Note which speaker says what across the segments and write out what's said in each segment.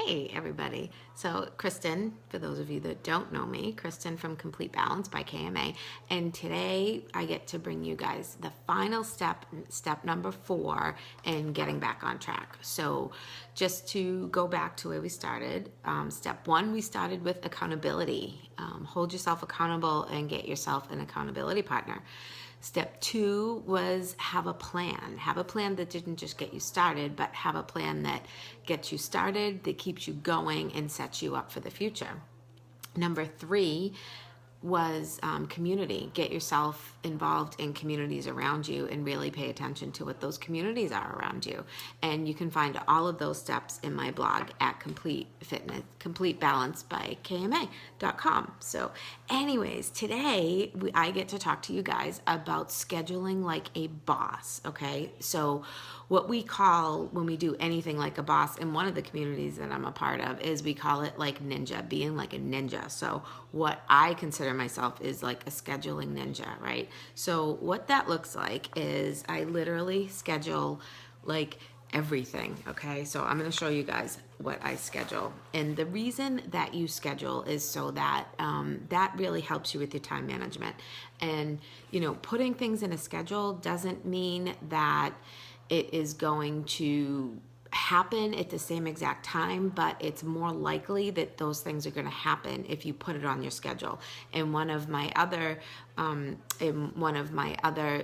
Speaker 1: Hey everybody. So Kristen, for those of you that don't know me, Kristen from Complete Balance by KMA, and today I get to bring you guys the final step number 4 in getting back on track. So just to go back to where we started, step 1, we started with accountability. Hold yourself accountable and get yourself an accountability partner. Step 2 was have a plan. Have a plan that didn't just get you started, but have a plan that gets you started, that keeps you going, and sets you up for the future. Number 3 was community. Get yourself involved in communities around you and really pay attention to what those communities are around you. And you can find all of those steps in my blog at completebalancebykma.com. So anyways, today I get to talk to you guys about scheduling like a boss, okay? So what we call when we do anything like a boss in one of the communities that I'm a part of is we call it like ninja, being like a ninja. So what I consider myself is like a scheduling ninja, right? So what that looks like is I literally schedule like everything, okay? So I'm going to show you guys what I schedule. And the reason that you schedule is so that that really helps you with your time management. And, you know, putting things in a schedule doesn't mean that it is going to happen at the same exact time, but it's more likely that those things are going to happen if you put it on your schedule. In one of my other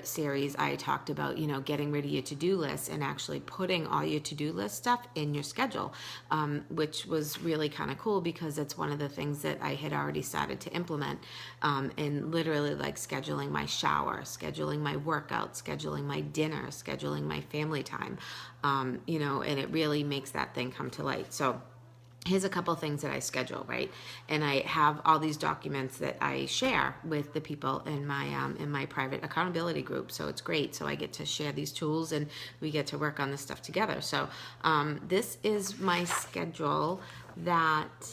Speaker 1: series, I talked about, you know, getting rid of your to-do list and actually putting all your to-do list stuff in your schedule, which was really kind of cool because it's one of the things that I had already started to implement, and literally like scheduling my shower, scheduling my workout, scheduling my dinner, scheduling my family time, you know, and it really makes that thing come to light. So here's a couple things that I schedule, right? And I have all these documents that I share with the people in my private accountability group. So it's great. So I get to share these tools and we get to work on this stuff together. So this is my schedule that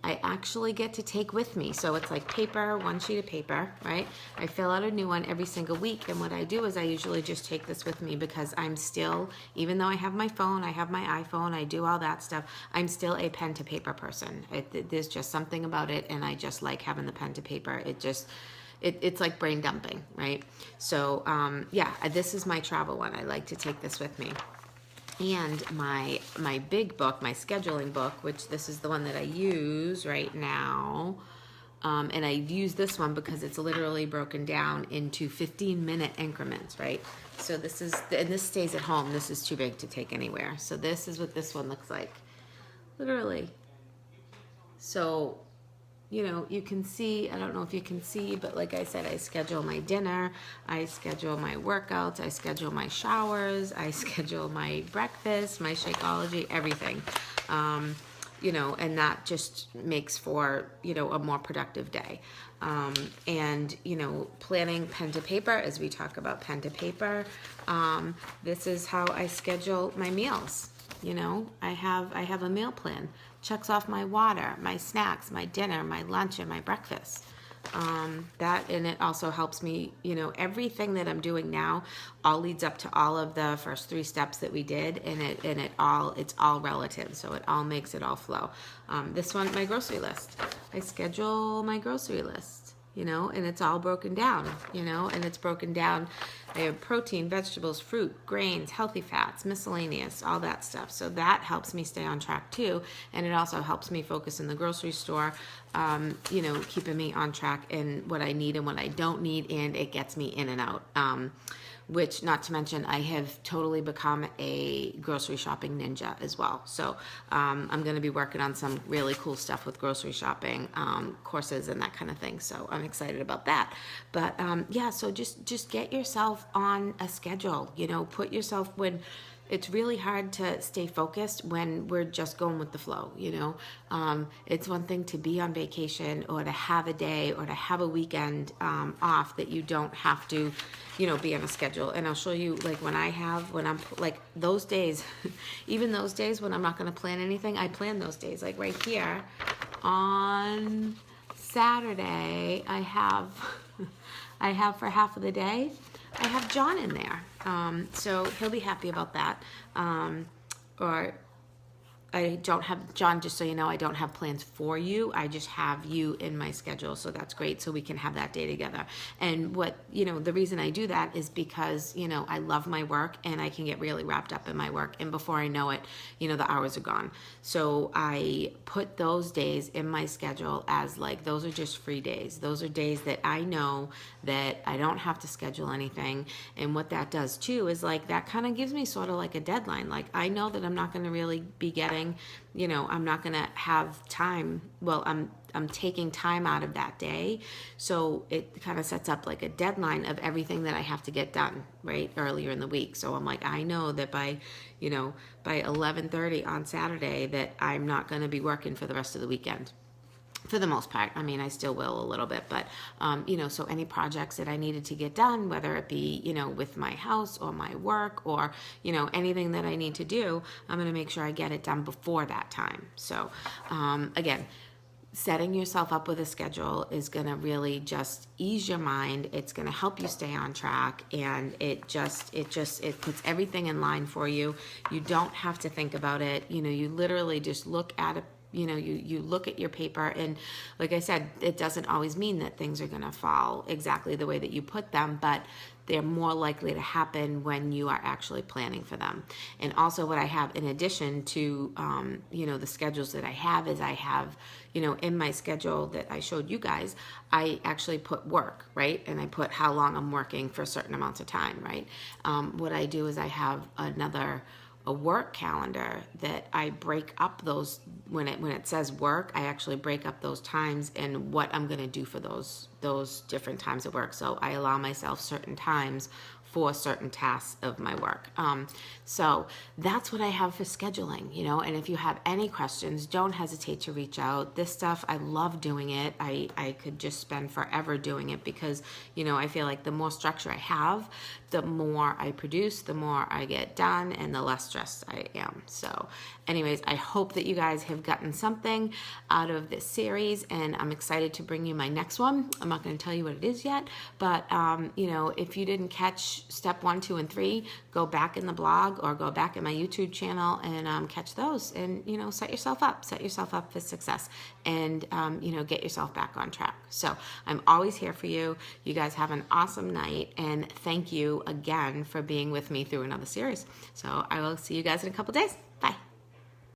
Speaker 1: I actually get to take with me. So it's like paper, one sheet of paper, right? I fill out a new one every single week. And what I do is I usually just take this with me because I'm still, even though I have my phone, I have my iPhone, I do all that stuff, I'm still a pen to paper person. There's just something about it, and I just like having the pen to paper. It's like brain dumping, right? So yeah, this is my travel one. I like to take this with me. And my big book, my scheduling book, which this is the one that I use right now, and I use this one because it's literally broken down into 15-minute increments, right? So this is, and this stays at home. This is too big to take anywhere. So this is what this one looks like, literally. So, you know, you can see, I don't know if you can see, but like I said, I schedule my dinner, I schedule my workouts, I schedule my showers, I schedule my breakfast, my Shakeology, everything. You know, and that just makes for, you know, a more productive day. And, you know, planning pen to paper, as we talk about pen to paper, this is how I schedule my meals. You know, I have a meal plan. Checks off my water, my snacks, my dinner, my lunch, and my breakfast. That, and it also helps me, you know, everything that I'm doing now all leads up to all of the first 3 steps that we did, and it's all relative, so it all makes it all flow. This one, my grocery list. I schedule my grocery list, you know, and it's all broken down, you know, and it's broken down. I have protein, vegetables, fruit, grains, healthy fats, miscellaneous, all that stuff. So that helps me stay on track too. And it also helps me focus in the grocery store, you know, keeping me on track in what I need and what I don't need, and it gets me in and out. Which, not to mention, I have totally become a grocery shopping ninja as well. So I'm going to be working on some really cool stuff with grocery shopping, courses and that kind of thing. So I'm excited about that. But yeah, so just get yourself on a schedule. You know, put yourself when it's really hard to stay focused when we're just going with the flow, you know. It's one thing to be on vacation or to have a day or to have a weekend off that you don't have to, you know, be on a schedule. And I'll show you, like, when I'm like those days, even those days when I'm not going to plan anything, I plan those days. Like right here on Saturday, I have for half of the day, I have John in there. So he'll be happy about that. Or I don't have, John, just so you know, I don't have plans for you. I just have you in my schedule. So that's great. So we can have that day together. And what, the reason I do that is because, I love my work and I can get really wrapped up in my work. And before I know it, the hours are gone. So I put those days in my schedule as like, those are just free days. Those are days that I know that I don't have to schedule anything. And what that does too is like, that kind of gives me sort of like a deadline. Like I know that I'm not going to really be getting, I'm not going to have time. Well, I'm taking time out of that day. So it kind of sets up like a deadline of everything that I have to get done, right, earlier in the week. So I'm like, I know that by 11:30 on Saturday that I'm not going to be working for the rest of the weekend. For the most part. I mean, I still will a little bit, but, so any projects that I needed to get done, whether it be, with my house or my work or, anything that I need to do, I'm going to make sure I get it done before that time. So, again, setting yourself up with a schedule is going to really just ease your mind. It's going to help you stay on track, and it puts everything in line for you. You don't have to think about it. You literally just look at it. You look at your paper, and like I said, it doesn't always mean that things are going to fall exactly the way that you put them, but they're more likely to happen when you are actually planning for them. And also what I have in addition to, the schedules that I have is I have, in my schedule that I showed you guys, I actually put work, right? And I put how long I'm working for certain amounts of time, right? What I do is I have a work calendar that I break up those, when it says work, I actually break up those times and what I'm going to do for those different times of work. So I allow myself certain times for certain tasks of my work. So that's what I have for scheduling, and if you have any questions, don't hesitate to reach out. This stuff, I love doing it. I could just spend forever doing it because, I feel like the more structure I have, the more I produce, the more I get done, and the less stressed I am. So anyways, I hope that you guys have gotten something out of this series, and I'm excited to bring you my next one. I'm not going to tell you what it is yet, but, if you didn't catch step 1, 2, and 3, go back in the blog or go back in my YouTube channel and catch those, and set yourself up for success, and get yourself back on track. So I'm always here for you. You guys have an awesome night, and thank you again for being with me through another series. So I will see you guys in a couple days.